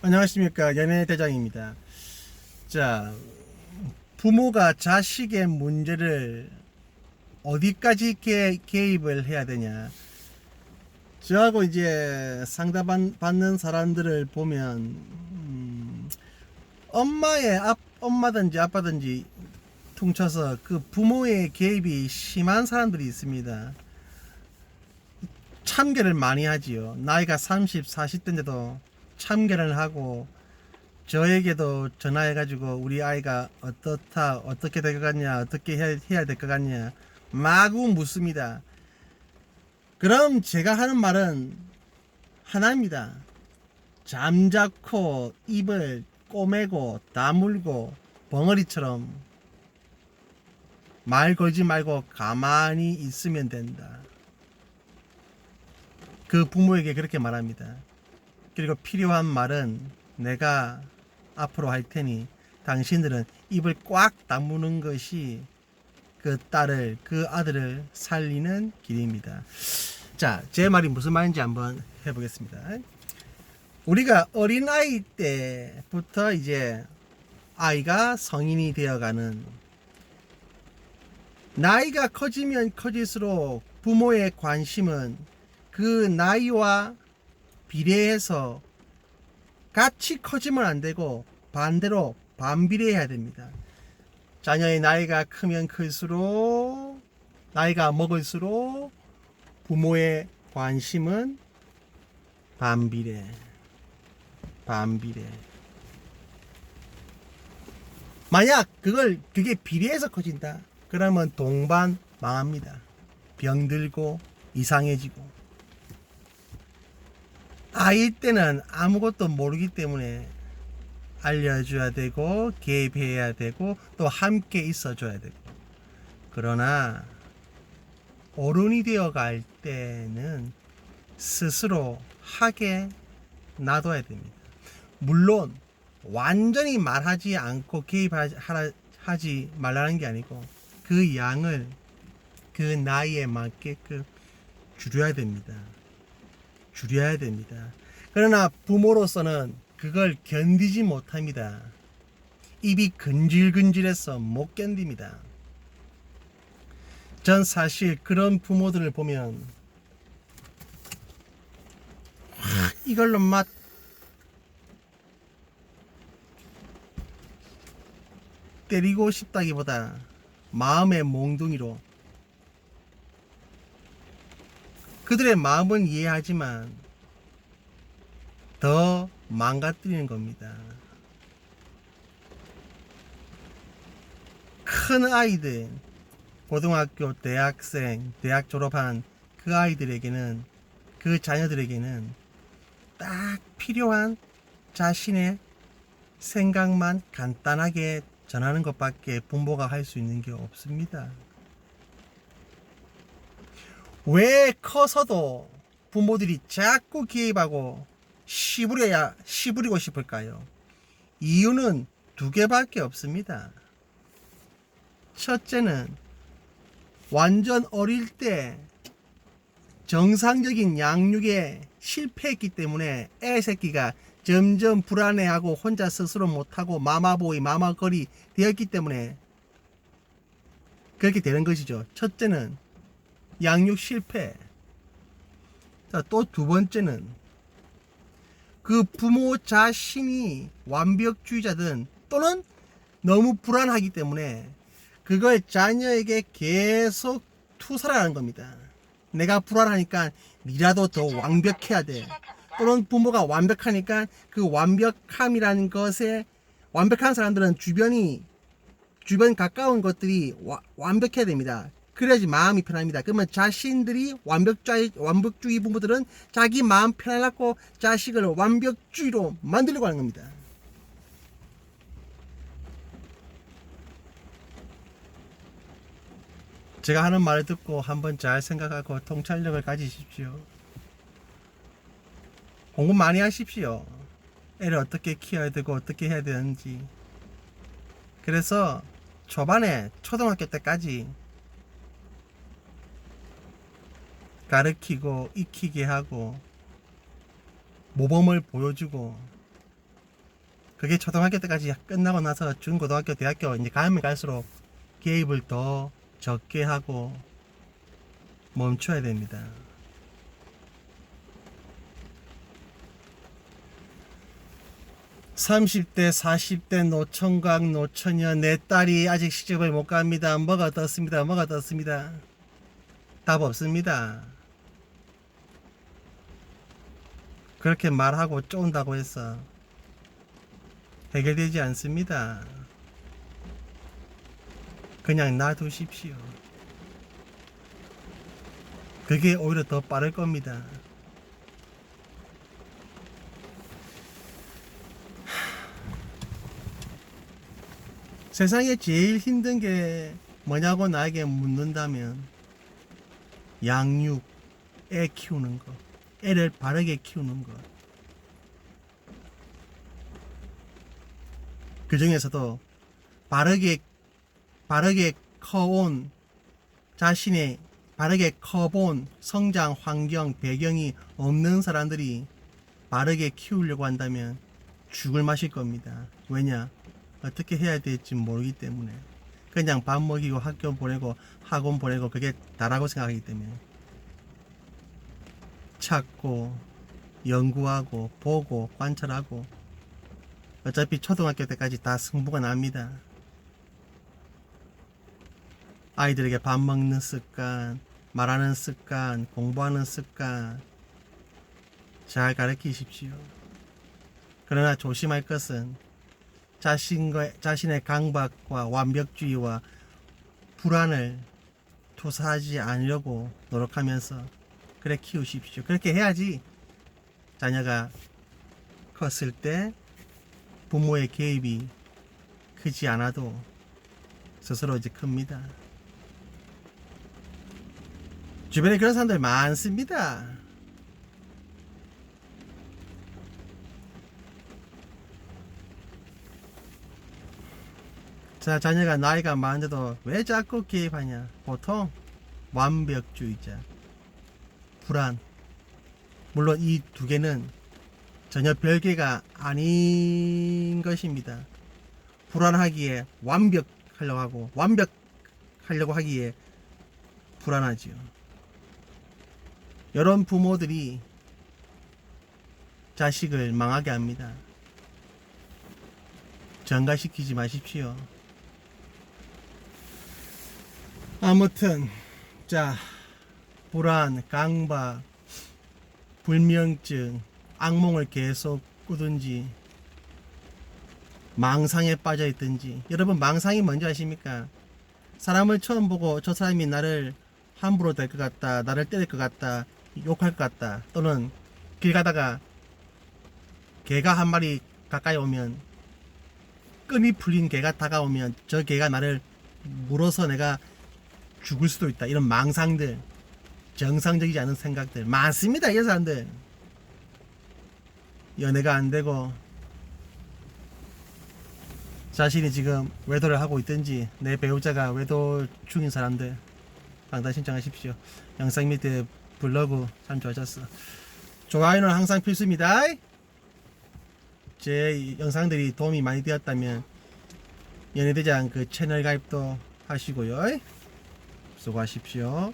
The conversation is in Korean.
안녕하십니까, 연예대장입니다. 자, 부모가 자식의 문제를 어디까지 개입을 해야 되냐. 저하고 이제 상담받는 사람들을 보면 엄마든지 아빠든지 퉁쳐서 그 부모의 개입이 심한 사람들이 있습니다. 참견을 많이 하지요. 나이가 30, 40대인데도 참견을 하고, 저에게도 전화해가지고 우리 아이가 어떻다, 어떻게 될 것 같냐, 어떻게 해야 될 것 같냐 마구 묻습니다. 그럼 제가 하는 말은 하나입니다. 잠자코 입을 꼬매고 다물고 벙어리처럼 말 걸지 말고 가만히 있으면 된다. 그 부모에게 그렇게 말합니다. 그리고 필요한 말은 내가 앞으로 할 테니 당신들은 입을 꽉 다무는 것이 그 딸을, 그 아들을 살리는 길입니다. 자, 제 말이 무슨 말인지 한번 해보겠습니다. 우리가 어린아이 때부터 이제 아이가 성인이 되어가는, 나이가 커지면 커질수록 부모의 관심은 그 나이와 비례해서 같이 커지면 안 되고 반대로 반비례해야 됩니다. 자녀의 나이가 크면 클수록, 나이가 먹을수록 부모의 관심은 반비례. 만약 그게 비례해서 커진다, 그러면 동반 망합니다. 병들고 이상해지고. 아이 때는 아무것도 모르기 때문에 알려줘야 되고 개입해야 되고 또 함께 있어줘야 되고. 그러나 어른이 되어갈 때는 스스로 하게 놔둬야 됩니다. 물론 완전히 말하지 않고 개입하지 말라는 게 아니고 그 양을 그 나이에 맞게끔 줄여야 됩니다. 그러나 부모로서는 그걸 견디지 못합니다. 입이 근질근질해서 못 견딥니다. 전 사실 그런 부모들을 보면 이걸로 막 때리고 싶다기보다 마음의 몽둥이로, 그들의 마음은 이해하지만 더 망가뜨리는 겁니다. 큰 아이들, 고등학교, 대학생, 대학 졸업한 그 아이들에게는, 그 자녀들에게는 딱 필요한 자신의 생각만 간단하게 전하는 것밖에 부모가 할 수 있는 게 없습니다. 왜 커서도 부모들이 자꾸 개입하고 시부리고 싶을까요? 이유는 두 개밖에 없습니다. 첫째는 완전 어릴 때 정상적인 양육에 실패했기 때문에 애 새끼가 점점 불안해하고 혼자 스스로 못하고 마마보이 마마거리 되었기 때문에 그렇게 되는 것이죠. 첫째는 양육 실패. 자, 또 두 번째는 그 부모 자신이 완벽주의자든 또는 너무 불안하기 때문에 그걸 자녀에게 계속 투사를 하는 겁니다. 내가 불안하니까 니라도 더 완벽해야 돼. 또는 부모가 완벽하니까 그 완벽함이라는 것에, 완벽한 사람들은 주변 가까운 것들이 완벽해야 됩니다. 그래야지 마음이 편합니다. 그러면 자신들이 완벽주의 부모들은 자기 마음 편하려고 자식을 완벽주의로 만들려고 하는 겁니다. 제가 하는 말을 듣고 한번 잘 생각하고 통찰력을 가지십시오. 공부 많이 하십시오. 애를 어떻게 키워야 되고 어떻게 해야 되는지. 그래서 초반에 초등학교 때까지 가르치고 익히게 하고 모범을 보여주고, 그게 초등학교 때까지 끝나고 나서 중고등학교, 대학교 이제 가면 갈수록 개입을 더 적게 하고 멈춰야 됩니다. (30대) (40대) 노총각 노처녀 내 딸이 아직 시집을 못 갑니다. 뭐가 떴습니다. 뭐가 떴습니다. 답 없습니다. 그렇게 말하고 쫀다고 해서 해결되지 않습니다. 그냥 놔두십시오. 그게 오히려 더 빠를 겁니다. 세상에 제일 힘든 게 뭐냐고 나에게 묻는다면 양육, 애 키우는 거, 애를 바르게 키우는 거. 그 중에서도 바르게 커온 자신의 바르게 커본 성장 환경 배경이 없는 사람들이 바르게 키우려고 한다면 죽을 맛일 겁니다. 왜냐? 어떻게 해야 될지 모르기 때문에. 그냥 밥 먹이고 학교 보내고 학원 보내고 그게 다라고 생각하기 때문에 찾고 연구하고 보고 관찰하고 어차피 초등학교 때까지 다 승부가 납니다. 아이들에게 밥 먹는 습관, 말하는 습관, 공부하는 습관 잘 가르치십시오. 그러나 조심할 것은 자신의 강박과 완벽주의와 불안을 투사하지 않으려고 노력하면서 그래 키우십시오. 그렇게 해야지 자녀가 컸을 때 부모의 개입이 크지 않아도 스스로 이제 큽니다. 주변에 그런 사람들 많습니다. 자, 자녀가 나이가 많은데도 왜 자꾸 개입하냐? 보통 완벽주의자, 불안. 물론 이 두 개는 전혀 별개가 아닌 것입니다. 불안하기에 완벽하려고 하고 완벽하려고 하기에 불안하지요. 이런 부모들이 자식을 망하게 합니다. 전가시키지 마십시오. 아무튼 자, 불안, 강박, 불면증, 악몽을 계속 꾸든지 망상에 빠져 있든지. 여러분, 망상이 뭔지 아십니까? 사람을 처음 보고 저 사람이 나를 함부로 될 것 같다, 나를 때릴 것 같다, 욕할 것 같다, 또는 길 가다가 개가 한 마리 가까이 오면, 끈이 풀린 개가 다가오면 저 개가 나를 물어서 내가 죽을 수도 있다. 이런 망상들, 정상적이지 않은 생각들 많습니다. 이 사람들 연애가 안 되고 자신이 지금 외도를 하고 있든지 내 배우자가 외도 중인 사람들 방단 신청하십시오. 영상 밑에 블로그 참 좋아졌어. 좋아요는 항상 필수입니다. 제 영상들이 도움이 많이 되었다면 연예대장 그 채널 가입도 하시고요. 수고하십시오.